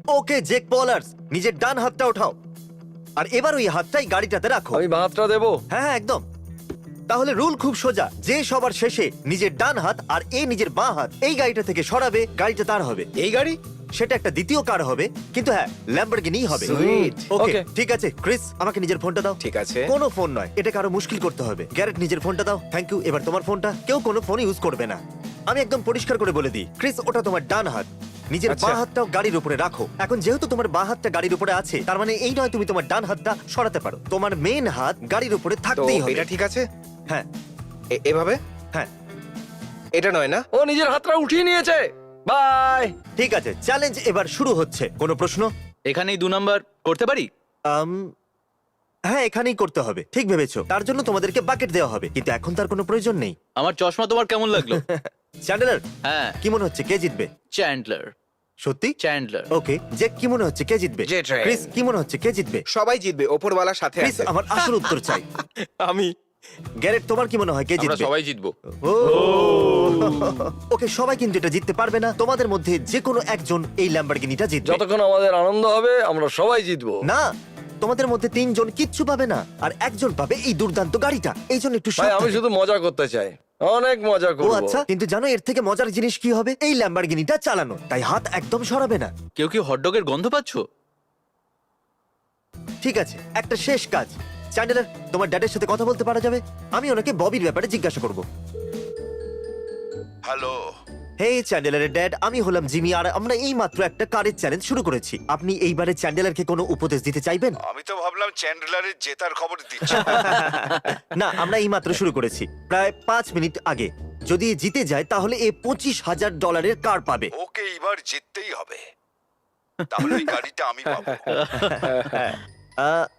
ওকে জেক পলার্স, নিজের ডান হাতটা ওঠাও আর এবার ওই হাতটাই গাড়িটাতে রাখো। আমি বাঁধটা দেবো। হ্যাঁ হ্যাঁ একদম। তাহলে রুল খুব সোজা, যে সবার শেষে নিজের ডান হাত আর নিজের বাঁ হাত এই গাড়িটা থেকে সরাবে, গাড়িটা তার হবে। এই গাড়ি? সেটা একটা দ্বিতীয় কার হবে, কিন্তু হ্যাঁ ল্যাম্বরগিনি হবে। Sweet. ওকে Okay. ঠিক আছে ক্রিস, আমাকে নিজের ফোনটা দাও। ঠিক আছে। কোনো ফোন নয়, এটাকে আরো মুশকিল করতে হবে। গ্যারেট নিজের ফোনটা দাও। Thank you. এবার তোমার ফোনটা। কেউ কোনো ফোন ইউজ করবে না। আমি একদম পরিষ্কার করে বলে দিই, ক্রিস ওটা তোমার ডান হাত, নিজের আচ্ছা। বাঁ হাতটাও গাড়ির উপরে রাখো। এখন যেহেতু তোমার বাঁ হাতটা গাড়ির উপরে আছে, তার মানে এই নয় তুমি তোমার ডান হাতটা সরাতে পারো। তোমার মেন হাত গাড়ির উপরে তো থাকতেই হবে। এটা ঠিক আছে? হ্যাঁ এভাবে? হ্যাঁ এটা নয় না? ও নিজের হাতটা উঠিয়ে নিয়েছে। বাই। ঠিক আছে, চ্যালেঞ্জ এবার শুরু হচ্ছে। কোনো প্রশ্ন? এখানেই 2 নাম্বার করতে পারি? হ্যাঁ এখানেই করতে হবে। ঠিক ভেবেছো। তার জন্য তোমাদেরকে বাকেট দেওয়া হবে, কিন্তু এখন তার কোনো প্রয়োজন নেই। আমার চশমা তোমার কেমন লাগলো? চ্যান্ডেলার হ্যাঁ, কি মনে হচ্ছে কে জিতবে? চ্যান্ডলার। সত্যি? চ্যান্ডলার। ওকে জেক কি মনে হচ্ছে কে জিতবে? জেট্রেন। ক্রিস কি মনে হচ্ছে কে জিতবে? সবাই জিতবে, ওপরওয়ালার সাথে ক্রিস আছে। আমার আসল উত্তর চাই। আমি। গ্যারেট তোমার কি মনে হয় কে আমরা জিতবে? সবাই জিতবো। ও ওকে সবাই কিন্তু এটা জিততে পারবে না। তোমাদের মধ্যে যে কোনো একজন এই ল্যাম্বরগিনিটা জিতবে। যতক্ষণ আমাদের আনন্দ হবে আমরা সবাই জিতবো। না, তোমাদের মধ্যে 3 জন কিচ্ছু পাবে না, আর একজন পাবে এই দুর্দান্ত গাড়িটা। এই জন্য একটু ভাই আমি সাবধানে। শুধু মজা করতে চাই, অনেক মজা ও করবো। আচ্ছা, কিন্তু জানো এর থেকে মজার জিনিস কি হবে? এই ল্যাম্বরগিনিটা চালানো, তাই হাত একদম সরাবে না। কেউ কি হটডগের গন্ধ পাচ্ছো? ঠিক আছে, একটা শেষ কাজ। চ্যান্ডেলার তোমার ড্যাডের সাথে কথা বলতে পারা যাবে? আমি ওনাকে ববির ব্যাপারে জিজ্ঞাসা করব। হ্যালো। হে চ্যান্ডেলারের ড্যাড, আমি হলাম জিমি, আর আমরা এই মাত্র একটা কারের চ্যালেঞ্জ শুরু করেছি। আপনি এইবারে চ্যান্ডেলারকে কোনো উপদেশ দিতে চাইবেন? আমি তো ভাবলাম চ্যান্ডলারের জেতার খবর দিচ্ছি। না, আমরা এই মাত্র শুরু করেছি, প্রায় 5 মিনিট আগে। যদি এ জিতে যায় তাহলে এ $25,000 কার পাবে। ওকে এবার জিততেই হবে, তাহলে ওই গাড়িটা আমি পাবো।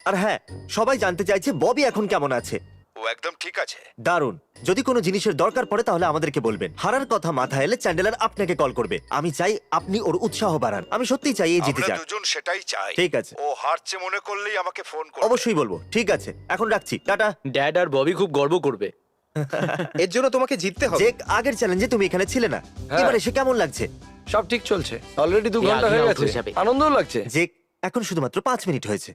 আর হ্যাঁ, সবাই জানতে চাইছে ববি এখন কেমন আছে। ও একদম ঠিক আছে। দারুণ। যদি কোনো জিনিসের দরকার পড়ে তাহলে আমাদেরকে বলবেন। হারার কথা মাথায় এলে চ্যান্ডেলার আপনাকে কল করবে। আমি চাই আপনি ওর উৎসাহ বাড়ান। আমি সত্যিই চাই এই জিতে আমরা যাক। দুজন সেটাই চাই। ঠিক আছে। ও হারছে মনে করলেই আমাকে ফোন করবে। অবশ্যই বলবো। ঠিক আছে, এখন রাখছি, টাটা। ড্যাড আর ববি খুব গর্ব করবে। এর জন্য তোমাকে জিততে হবে। যে আগের চ্যালেঞ্জে তুমি এখানে ছিলে না, হ্যাঁ। এবার এসে কেমন লাগছে? সব ঠিক চলছে, অলরেডি 2 ঘন্টা আগে হয়ে out গেছে, হয়ে যাবে। আনন্দও লাগছে। যে এখন শুধুমাত্র 5 মিনিট হয়েছে।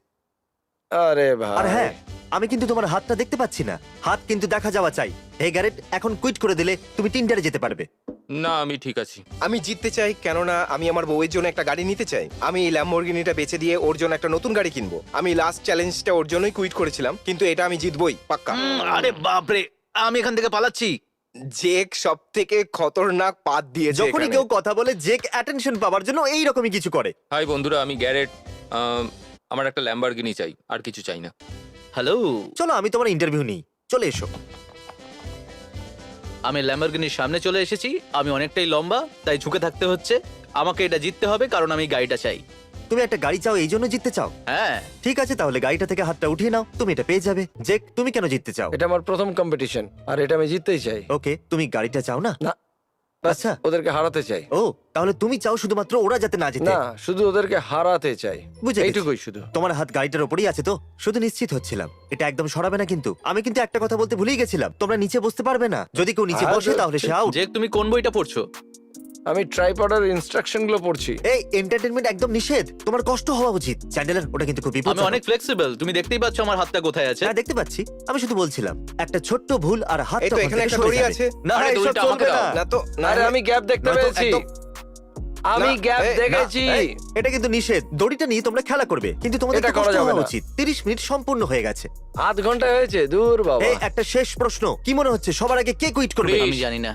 আরে ভাই। আর হ্যাঁ, আমি কিন্তু তোমার হাতটা দেখতে পাচ্ছি না। হাত কিন্তু দেখা যাওয়া চাই। হে গ্যারেট, এখন কুইট করে দিলে তুমি টিন্ডারে যেতে পারবে। না আমি ঠিক আছি। আমি জিততে চাই, কেননা আমি আমার বউয়ের জন্য একটা গাড়ি নিতে চাই। আমি এই ল্যাম্বরগিনিটা বেচে দিয়ে ওর জন্য একটা নতুন গাড়ি কিনবো। আমি লাস্ট চ্যালেঞ্জটা ওর জন্যই কুইট করেছিলাম, কিন্তু এটা আমি জিতবই পাক্কা। আরে বাপরে, আমি এখান থেকে পালাচ্ছি। জেক সব থেকে খতরনাক পাত দিয়েছে যখনই এখানে। কেউ কথা বলে, জেক অ্যাটেনশন পাওয়ার জন্য এই রকমই কিছু করে। হাই বন্ধুরা, আমি গ্যারেট। আমার একটা ল্যাম্বরগিনি চাই, আর কিছু চাই না। হ্যালো, চলো আমি তোমার ইন্টারভিউ নিই, চলে এসো। আমি ল্যাম্বরগিনির সামনে চলে এসেছি। আমি অনেকটাই লম্বা, তাই ঝুঁকে থাকতে হচ্ছে। আমাকে এটা জিততে হবে, কারণ আমি গাড়িটা চাই। তুমি একটা গাড়ি চাও, এই জন্য জিততে চাও? হ্যাঁ, ঠিক আছে, তাহলে গাড়িটা থেকে হাতটা উঠিয়ে নাও, তুমি এটা পেয়ে যাবে। জেক, তুমি কেন জিততে চাও? এটা আমার প্রথম কম্পিটিশন, আর এটা আমি জিততেই চাই। ওকে, তুমি গাড়িটা চাও না? না, ব্যাস, আচ্ছা। ওদেরকে হারাতে চাই। ও, তাহলে তুমি চাও শুধুমাত্র ওরা যাতে না জিতে? না, শুধু ওদেরকে হারাতে চাই, বুঝে গেছি। এইটুকুই শুধু। তোমার হাত গাড়িটার উপরেই আছে তো? শুধু নিশ্চিত হচ্ছিলাম। এটা একদম সরাবে না কিন্তু। আমি কিন্তু একটা কথা বলতে ভুলেই গেছিলাম, তোমরা নিচে বসতে পারবে না। যদি কেউ নিচে বসে তাহলে সে আউট। যে তুমি কোন বইটা পড়ছো? আমি ট্রাইপডের ইনস্ট্রাকশন গুলো পড়ছি। এই এন্টারটেইনমেন্ট একদম নিষেধ, তোমার কষ্ট হওয়া উচিত। চ্যান্ডেলার, ওটা কিন্তু খুব আমি বিপজ্জনক। অনেক ফ্লেক্সিবল, তুমি দেখতেই পাচ্ছ আমার হাতটা কোথায় আছে। হ্যাঁ দেখতে পাচ্ছি, আমি শুধু বলছিলাম একটা ছোট্ট ভুল আর হাত এই তো এখানে একটা দড়ি আছে। না আরে, এসব দড়িটা চলবে আমাকে না। দাও। না তো, না আরে আমি গ্যাপ দেখতে নয়তো পেয়েছি, একদম- আমি না, গ্যাপ এই, না, দেখেছি। এই, এটা কিন্তু নিষেধ। দড়িটা নিয়ে তোমরা খেলা করবে, কিন্তু তোমাদের এটা তো করা কষ্ট যাবে হওয়া না। উচিত। 30 মিনিট সম্পূর্ণ হয়ে গেছে। আধ ঘন্টা হয়েছে, দূর বাবা। এই একটা শেষ প্রশ্ন, কি মনে হচ্ছে সবার আগে কে কুইট করবে? আমি জানি না।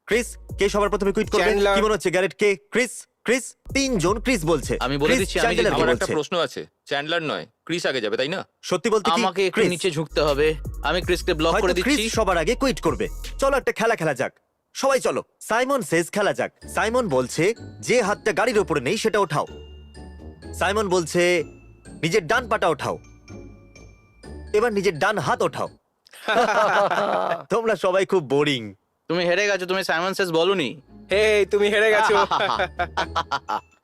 ক্রিস, কে সবার প্রথমে কুইট করবে? চ্যান্ডলার। কি মনে হচ্ছে গ্যারেট কে? ক্রিস? ক্রিস? 3 জন ক্রিস বলছে। আমি বলে ক্রিস দিচ্ছি, আমি চ্যান্ডেলারকে আমার একটা বলছে। প্রশ্ন আছে, চ্যান্ডলার নয় ক্রিস আগে যাবে, তাই না? সত্যি বলতে কি আমাকে একটু ক্রিস? নিচে ঝুঁকতে হবে। আমি ক্রিসকে ব্লক হয়তো করে ক্রিস দিচ্ছি। সবার আগে কুইট করবে। চলো একটা খেলা খেলা যাক, সবাই চলো। সাইমন সেজ খেলা যাক। সাইমন বলছে যে হাতটা গাড়ির উপরে নেই সেটা ওঠাও। সাইমন বলছে নিজের ডান পাটা ওঠাও। এবার নিজের ডান হাত ওঠাও। তোমরা সবাই খুব বোরিং। তুমি হেরে গেছো, তুমি সাইমন সেজ বলনি। হেই, তুমি হেরে গেছো।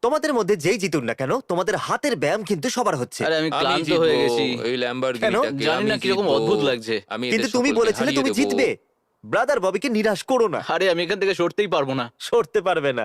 তোমাদের মধ্যে যেই জিতুন না কেন, তোমাদের হাতের ব্যায়াম কিন্তু সবার হচ্ছে। আরে আমি আমি ক্লান্ত জিতবো, হয়ে গেছি। এই ল্যাম্বরগিনিটাকে জানি না আমি কিরকম জিতবো। অদ্ভুত লাগছে। আমি কিন্তু এদের তুমি সকলকে বলেছিলে হারিয়ে তুমি দেবো। জিতবে। ব্রাদার ববিকে নিরাশ করো না। আরে আমি এখান থেকে সরতেই পারবো না। সরতে পারবে না।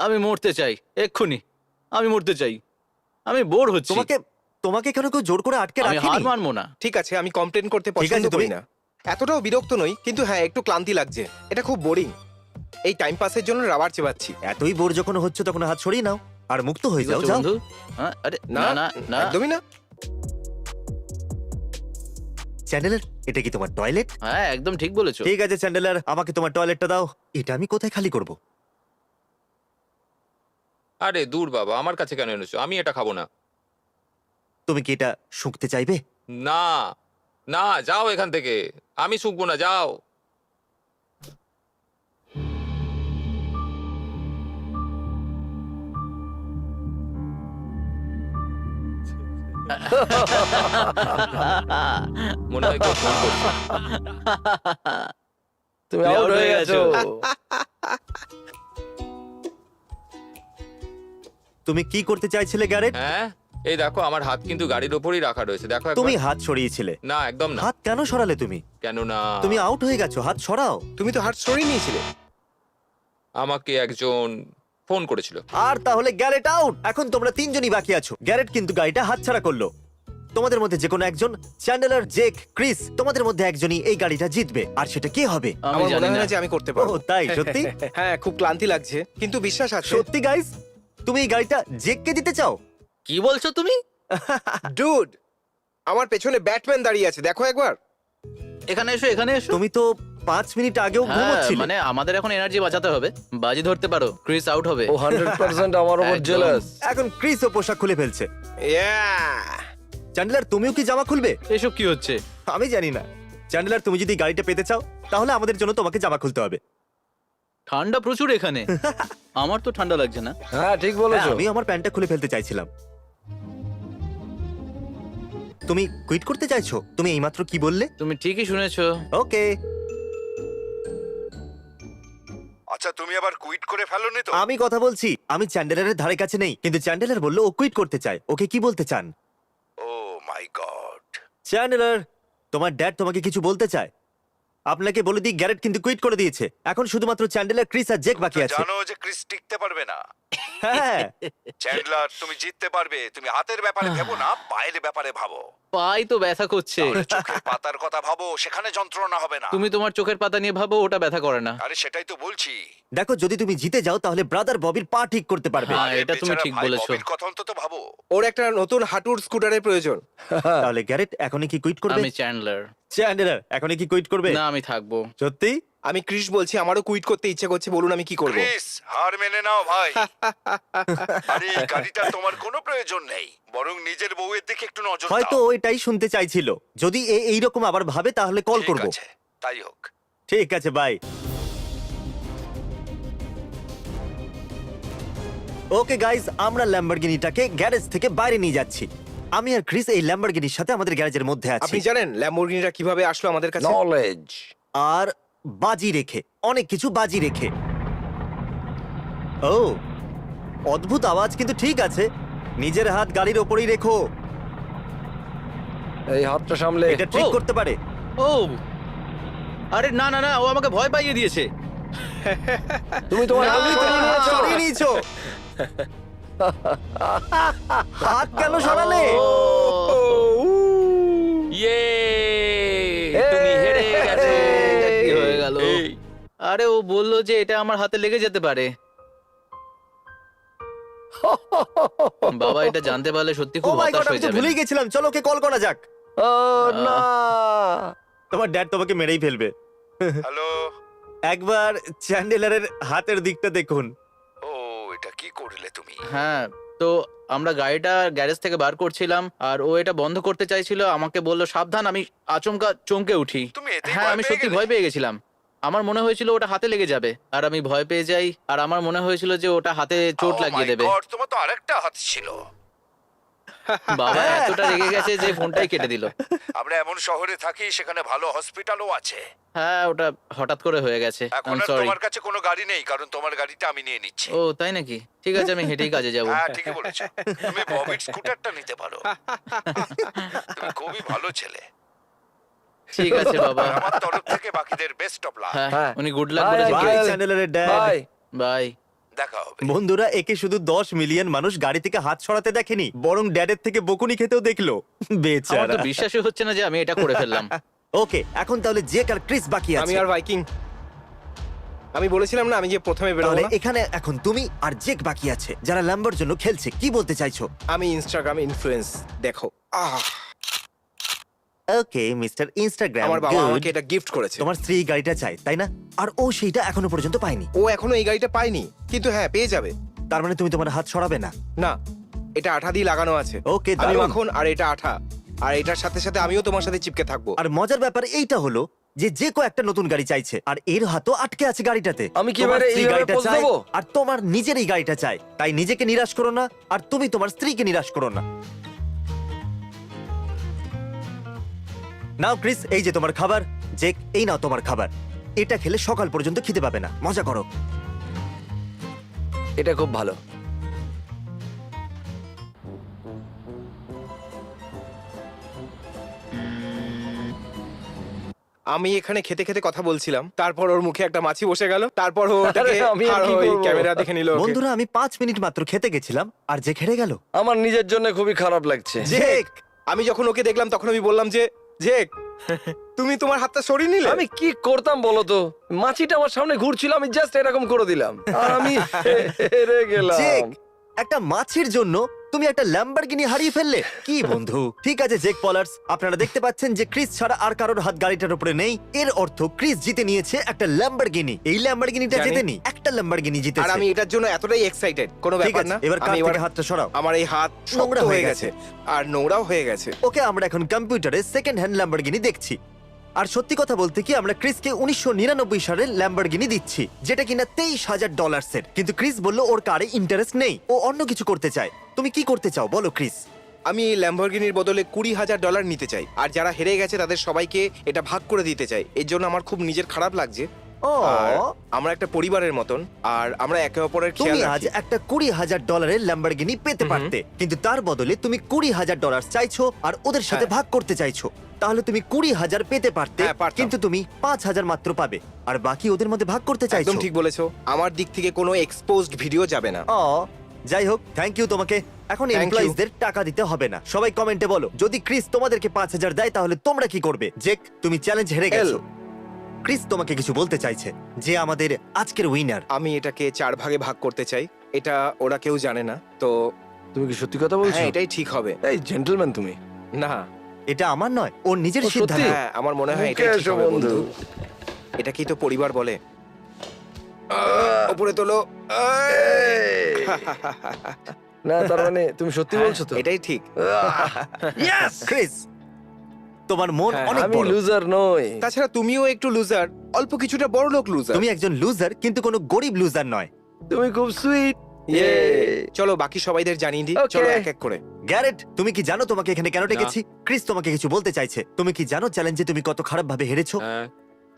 আমি মরতে চাই এক্ষুনি, আমি মরতে চাই, আমি বোর হচ্ছি, তোমাকে তোমাকে কেন কেউ জোর করে আটকে আমি হার রাখেনি? মানবো না। ঠিক আছে, আমি কমপ্লেন করতে ঠিক আছে, পছন্দ করি তুমি- না। এতটাও বিরক্ত নই, কিন্তু হ্যাঁ একটু ক্লান্তি লাগছে। এটা খুব বোরিং। এই টাইম পাসের জন্য রাবার চেবাচ্ছি। এতই বোর যখন হচ্ছে তখন হাত সরিয়ে নাও আর মুক্ত হয়ে কি যাও। করছো যাও। বন্ধু? হ্যাঁ, আরে না না না, একদমই না। চ্যান্ডেলার, এটা কি তোমার টয়লেট? হ্যাঁ একদম ঠিক বলেছো। ঠিক আছে চ্যান্ডেলার, আমাকে তোমার টয়লেটটা দাও। এটা আমি কোথায় খালি করব? আরে দূর বাবা, আমার কাছে কেন এনেছো? আমি এটা খাবো না। তুমি কি এটা শুঁকতে চাইবে? না না, যাও এখান থেকে, আমি শুকবো না, যাও। মনে হয় কেউ ফোন করছে। তুমি তুমি আউট out হয়ে হয়ে গেছো। তুমি কি করতে চাইছিলে গ্যারেট? হ্যাঁ, এই দেখো আমার হাত কিন্তু গাড়ির ওপরই রাখা রয়েছে, দেখো একবার। তুমি হাত সরিয়েছিলে। না একদম না। হাত কেন সরালে তুমি? কেন না? তুমি আউট হয়ে গেছো, হাত সরাও। তুমি তো হার্ট সরিয়ে নিয়েছিলে। আমাকে একজন ফোন করেছিল। আর তাহলে গ্যারেট আউট। এখন তোমরা তিনজনই বাকি আছো। গ্যারেট কিন্তু গাড়িটা হাতছাড়া করলো। তোমাদের মধ্যে যে কোনো একজন, চ্যান্ডেলার, জেক, ক্রিস, তোমাদের মধ্যে একজনই এই গাড়িটা জিতবে। আর সেটা কে হবে? আমি আমার জানি মনে হয় না। না যে আমি করতে ও পারবো। তাই? সত্যি? হ্যাঁ, খুব ক্লান্তি লাগছে, কিন্তু বিশ্বাস আছে। সত্যি গাইস, তুমি এই গাড়িটা জেককে দিতে চাও? কি বলছো তুমি? ডুড, আমার পেছনে ব্যাটম্যান দাঁড়িয়ে আছে, দেখো একবার। এখানে এসো, এখানে এসো। তুমি তো 5 মিনিট আগেও হ্যাঁ, ঘুমোচ্ছিলে। মানে আমাদের এখন এনার্জি বাঁচাতে হবে। বাজি ধরতে পারো, ক্রিস আউট হবে। ও 100% আমার উপর একদম। জেলাস। এখন ক্রিসও পোশাক খুলে ফেলছে। Yeah! চ্যান্ডেলার, তুমিও কি জামা খুলবে? এসব কি হচ্ছে? আমি জানি না। চ্যান্ডেলার, তুমি যদি গাড়িটা পেতে চাও তাহলে আমাদের জন্য তোমাকে জামা খুলতে হবে। ঠান্ডা প্রচুর এখানে। আমার তো ঠান্ডা লাগছে না। হ্যাঁ ঠিক হ্যাঁ, বলেছো। আমি আমার প্যান্টটা খুলে ফেলতে চাইছিলাম। তুমি কুইট করতে চাইছো? তুমি এইমাত্র কি বললে? তুমি ঠিকই শুনেছো। ওকে, আচ্ছা, তুমি আবার কুইট করে ফেলোনি তো? আমি কথা বলছি। আমি চ্যান্ডেলারের ধারে কাছে নেই, কিন্তু চ্যান্ডেলার বললো ও কুইট করতে চায়। ওকে কি বলতে চান? ও মাই গড। চ্যান্ডেলার, তোমার ড্যাড তোমাকে কিছু বলতে চায়। আপনাকে বলে দিই, গ্যারেট কিন্তু কুইট করে দিয়েছে। এখন শুধুমাত্র চ্যান্ডেলার, ক্রিস আর জেক বাকি আছে। জানো যে ক্রিস টিকতে পারবে না। হ্যাঁ, চ্যান্ডলার, তুমি জিততে পারবে। তুমি হাতের ব্যাপারে ভেবো না, পায়ের ব্যাপারে ভাবো। পাই তো ব্যথা করছে। তাহলে চোখের পাতার কথা ভাবো, সেখানে যন্ত্রণা হবে না। তুমি তোমার চোখের পাতা নিয়ে ভাবো, ওটা ব্যথা করে না। আরে সেটাই তো বলছি। দেখো, যদি তুমি জিতে যাও তাহলে ব্রাদার ববির পা ঠিক করতে পারবে। হ্যাঁ, আরে এটা তুমি বেচারা ঠিক ভাই বলেছো। ববির কথা অন্তত ভাবো। ওর একটা নতুন হাঁটুর স্কুটারের প্রয়োজন। তাহলে গ্যারেট এখনই কি কুইট করবে? আমি চ্যান্ডলার। চ্যান্ডেলার এখনই কি কুইট করবে? না, আমি থাকবো। সত্যি? আমি ক্রিস বলছি, আমারও কুইট করতে ইচ্ছে করছে, বলুন আমি কি করব। ক্রিস, হার মেনে নাও ভাই। আরে এই গাড়িটা তোমার কোনো প্রয়োজন নেই, বরং নিজের বউয়ের দিকে একটু নজর হয়তো দাও। ওইটাই শুনতে চাইছিল। যদি এইরকম আবার ভাবে তাহলে কল ঠিক করব। আছে, তাই হোক। ঠিক আছে, বাই। ওকে গাইজ, আমরা ল্যাম্বরগিনিটাকে গ্যারেজ থেকে বাইরে নিয়ে যাচ্ছি। আমি আর ক্রিস এই ল্যাম্বরগিনির সাথে আমাদের গ্যারেজের মধ্যে আছি। আপনি জানেন ল্যাম্বরগিনিটা কিভাবে আসলো আমাদের কাছে? নলেজ। আর বাজি রেখে, অনেক কিছু বাজি রেখে। ও, অদ্ভুত আওয়াজ, কিন্তু ঠিক আছে। নিজের হাত গাড়ির ওপরেই রেখো। এই হাতটা সামলে। এটা ট্রিক ও। করতে পারে। ও আরে না না না, ও আমাকে ভয় পাইয়ে দিয়েছে। তুমি তোমার না, হাত সরিয়ে নিয়েছো। সরিয়ে নিয়েছো। হাত কেন সরালে? ইয়ে, তুমি হেরে গেছো। কি হয়ে গেল? এই, আরে ও বললো যে এটা আমার হাতে লেগে যেতে পারে। বাবা এটা জানতে পারলে সত্যি ও খুব মাই গড, হতাশ আমি হয়ে তো যাবে। ভুলেই গেছিলাম। চলো ওকে কল করা যাক। ও না। তোমার ড্যাড তোমাকে মেরেই ফেলবে। হ্যালো। একবার চ্যান্ডেলারের হাতের দিকটা দেখুন। ও, এটা কি করলে তুমি? হ্যাঁ, তো আমরা গাড়িটা গ্যারেজ থেকে বার করছিলাম আর ও এটা বন্ধ করতে চাইছিল। আমাকে বললো সাবধান, আমি আচমকা চমকে উঠি। তুমি এতেই হ্যাঁ, ভয় আমি পেয়ে সত্যি গেলে? ভয় পেয়ে গেছিলাম। আমার মনে হয়েছিল ওটা হাতে লেগে যাবে আর আমি ভয় পেয়ে যাই। আর আমার মনে হয়েছিল যে ওটা হাতে চোট Oh লাগিয়ে my দেবে। God, তোমার তো আরেকটা হাত ছিল। বাবা এতটা রেগে গেছে যে ফোনটাই কেটে দিল। আমরা এমন শহরে থাকি, সেখানে ভালো হসপিটালও আছে। হ্যাঁ, ওটা হঠাৎ করে হয়ে গেছে। এখন আর সরি। তোমার কাছে কোনো গাড়ি নেই, কারণ তোমার গাড়িটা আমি নিয়ে নিচ্ছি। ও তাই নাকি? ঠিক আছে, আমি হেঁটেই কাজে যাব। হ্যাঁ, ঠিকই বলেছো। তুমি ববির স্কুটারটা নিতে পারো। তুমি খুবই ভালো ছেলে। ঠিক আছে বাবা। আর আমার তরফ থেকে বাকিদের বেস্ট অফ লাক। হ্যাঁ, হ্যাঁ। উনি গুড লাক Bye, বলেছে। bye. বাই চ্যান্ডেলারের ড্যাড। বাই। বাই। দেখা হবে। বন্ধুরা, একে শুধু 10 মিলিয়ন মানুষ গাড়ি থেকে হাত সরাতে দেখেনি, বরং ড্যাডের থেকে বকুনি খেতেও দেখলো। আমার বেচারা। তো বিশ্বাসই হচ্ছে না যে আমি এটা করে ফেললাম। ওকে, এখন তাহলে জেক আর ক্রিস বাকি আমি আছে। আর ভাইকিং, আমি বলেছিলাম না আমি যে প্রথমে বেরোবো তাহলে না? এখানে এখন তুমি আর জেক বাকি আছে, যারা ল্যাম্বোর জন্য খেলছে। কি বলতে চাইছো? আমি ইনস্টাগ্রাম ইনফ্লুয়েন্স, দেখো ওকে মিস্টার ইনস্টাগ্রাম, আমার বাবা আমাকে এটা গিফট করেছে। তোমার স্ত্রী এই গাড়িটা চায়, তাই না? আর ও সেইটা এখনো পর্যন্ত পায়নি। ও এখনো এই গাড়িটা পায়নি, কিন্তু হ্যাঁ পেয়ে যাবে। তার মানে তুমি তোমার হাত সরাবে না? না, এটা আঠা দিয়ে লাগানো আছে। ওকে, আমি দারুণ। মাখন আর এটা আঠা, আর এটার সাথে সাথে আমিও তোমার সাথে চিপকে থাকবো। আর মজার ব্যাপার এইটা হলো যে যে কো একটা নতুন গাড়ি চাইছে, আর এর হাতও আটকে আছে গাড়িটাতে। আমি কি তোমার এবারে স্ত্রী এইভাবে গাড়িটা পোজ চায়, দেবো? আর তোমার নিজের এই গাড়িটা চাই। তাই নিজেকে নিরাশ করো না, আর তুমি তোমার স্ত্রীকে নিরাশ করো না। নাও ক্রিস, এই যে তোমার খাবার। জেক, এই নাও তোমার খাবার। এটা খেলে সকাল পর্যন্ত খিদে পাবে না। মজা করো। এটা খুব ভালো। আমি এখানে খেতে খেতে কথা বলছিলাম, তারপর ওর মুখে একটা মাছি বসে গেল, তারপর ও ওটাকে আরে, আমি আর কি করবো? ক্যামেরা দেখে নিল। বন্ধুরা, আমি 5 মিনিট মাত্র খেতে গেছিলাম, আর যে হেরে গেল। আমার নিজের জন্য খুবই খারাপ লাগছে। জেক, আমি যখন ওকে দেখলাম তখন আমি বললাম যে জেক, তুমি তোমার হাতটা সরিয়ে নিলে। আমি কি করতাম বলো তো? মাছিটা আমার সামনে ঘুরছিল, আমি জাস্ট এরকম করে দিলাম আর আমি হেরে গেলাম। জেক, একটা মাছির জন্য তুমি একটা ল্যাম্বরগিনি হারিয়ে ফেললে। কি বন্ধু? ঠিক আছে জেক পলার্স, আপনারা দেখতে পাচ্ছেন যে ক্রিস ছাড়া আর কারোর হাত গাড়িটার উপরে নেই। এর অর্থ ক্রিস জিতে নিয়েছে একটা ল্যাম্বরগিনি। এই ল্যাম্বরগিনিটা জানি। জেতেনি, একটা ল্যাম্বরগিনি আর জিতেছে। আমি এটার জন্য এতটাই এক্সাইটেড, কোনো ঠিক ব্যাপার আছে, না। এবার কাঁধ আমি থেকে হাতটা সরাও। আমার এই হাত নোংরা নোংরা হয়ে হয়ে গেছে আর নোংরাও হয়ে গেছে। ওকে, আমরা এখন কম্পিউটারে সেকেন্ড হ্যান্ড ল্যাম্বরগিনি দেখছি। আর সত্যি কথা বলতে কি, আমরা ক্রিসকে 1999 সালের ল্যাম্বরগিনি দিচ্ছি, যেটা কিনা $23,000 কিন্তু ক্রিস বললো ওর কারে ইন্টারেস্ট নেই, ও অন্য কিছু করতে চায়। তুমি কি করতে চাও বলো ক্রিস? আমি এই ল্যাম্বরগিনির বদলে $20,000 নিতে চাই, আর যারা হেরে গেছে তাদের সবাইকে এটা ভাগ করে দিতে চাই। এর জন্য আমার খুব নিজের খারাপ লাগছে। ও, আর আমরা একটা পরিবারের মতন, আর আমরা একে অপরের খেয়াল তুমি আজ রাখি। একটা $20,000 ল্যাম্বরগিনি পেতে পারতে, কিন্তু তার বদলে তুমি $20,000 চাইছো আর ওদের সাথে হ্যাঁ। ভাগ করতে চাইছো। তাহলে তুমি 20,000 পেতে পারতে, হ্যাঁ, পারতাম। কিন্তু তুমি 5,000 মাত্র পাবে, আর বাকি ওদের মধ্যে ভাগ করতে চাইছো। একদম ঠিক বলেছো, আমার দিক থেকে কোনো এক্সপোজড ভিডিও যাবে না। ও, যাই হোক, থ্যাংক ইউ তোমাকে। এখন Thank you. এমপ্লয়িজদের টাকা দিতে হবে না। সবাই কমেন্টে বলো, যদি ক্রিস তোমাদেরকে 5,000 দেয় তাহলে তোমরা কি করবে? জেক, তুমি চ্যালেঞ্জ হেরে গেছো। ক্রিস তোমাকে কিছু বলতে চাইছে, যে আমাদের আজকের উইনার। আমি এটাকে 4 ভাগে ভাগ করতে চাই, এটা ওরা কেউ জানে না তো। তুমি কি সত্যি কথা বলছো? হ্যাঁ, এটাই ঠিক হবে। এই জেন্টলম্যান তুমি। না, এটা আমার নয়, ওর নিজের ও, সত্যি? সিদ্ধান্ত। হ্যাঁ, আমার মনে হয় মুখে এটাই ঠিক এসো, হবে বন্ধু। বন্ধু। এটাকেই তো পরিবার বলে। উপরে তোলো। না, তার মানে তুমি সত্যি বলছো তো? এটাই ঠিক। ইয়েস! ক্রিস, তোমার মন হ্যাঁ, অনেক আমি বড়। লুজার নই। তাছাড়া তুমিও একটু লুজার, অল্প কিছুটা বড় লোক লুজার। তুমি একজন লুজার, কিন্তু কোনো গরিব লুজার নয়। তুমি খুব সুইট। চলো বাকি সবাইদের জানিয়ে দিই। Okay. চলো এক এক করে। গ্যারেট, তুমি কি জানো তোমাকে এখানে কেন ডেকেছি? ক্রিস তোমাকে কিছু বলতে চাইছে। তুমি কি জানো চ্যালেঞ্জে তুমি কত খারাপ ভাবে হেরেছো? হ্যাঁ,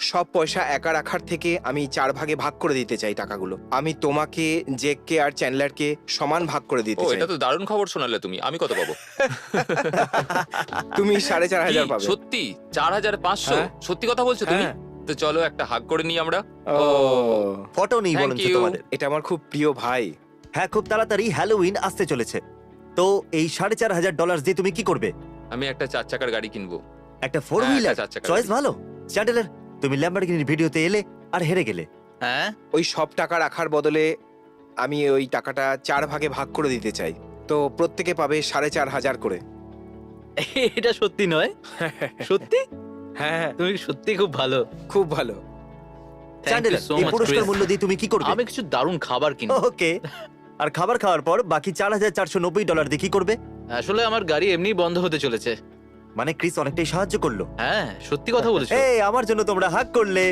সব পয়সা একা রাখার থেকে আমি 4 ভাগে ভাগ করে দিতে চাই টাকাগুলো। আমি তোমাকে, জেককে আর চ্যান্ডলারকে সমান ভাগ করে দিতে ও চাই। এটা তো দারুণ খবর শোনালে তুমি। আমি কত পাবো? তুমি কি? 4,500 পাবে। সত্যি 4,500? হ্যাঁ। সত্যি কথা বলছো তুমি? হ্যাঁ। তো চলো একটা হাগ করে নিই আমরা। ও, ফটো নেই Thank বলুন you. তোমাদের। এটা আমার খুব প্রিয় ভাই। হ্যাঁ, খুব তাড়াতাড়ি হ্যালোউইন আসতে চলেছে। তো এই $4,500 দিয়ে তুমি কি করবে? আমি একটা 4 চাকার গাড়ি কিনবো। একটা 4 হ্যাঁ, হুইলার? একটা 4 চাকার চয়েস গাড়ি। ভালো। চ্যান্ডেলার, তুমি ল্যাম্বরগিনির ভিডিওতে এলে আর হেরে গেলে। হ্যাঁ, ওই সব টাকা রাখার বদলে আমি ওই টাকাটা 4 ভাগে ভাগ করে দিতে চাই। তো প্রত্যেকে পাবে 4,500 করে। এটা সত্যি নয়? সত্যি? হ্যাঁ, তুমি সত্যি খুব ভালো। খুব ভালো। Thank you চ্যান্ডেলার, so এই much, পুরস্কার Chris. মূল্য দিয়ে তুমি কি করবে? আমি কিছু দারুণ খাবার কিনবো। ওকে। আর খাবার খাওয়ার পর বাকি $4,490 দিয়ে কি করবে? আসলে আমার গাড়ি এমনি বন্ধ হতে চলেছে। মানে ক্রিস অনেকটাই সাহায্য করলো। হ্যাঁ, সত্যি কথা বলেছো। এই, আমার জন্য তোমরা হাগ করলে।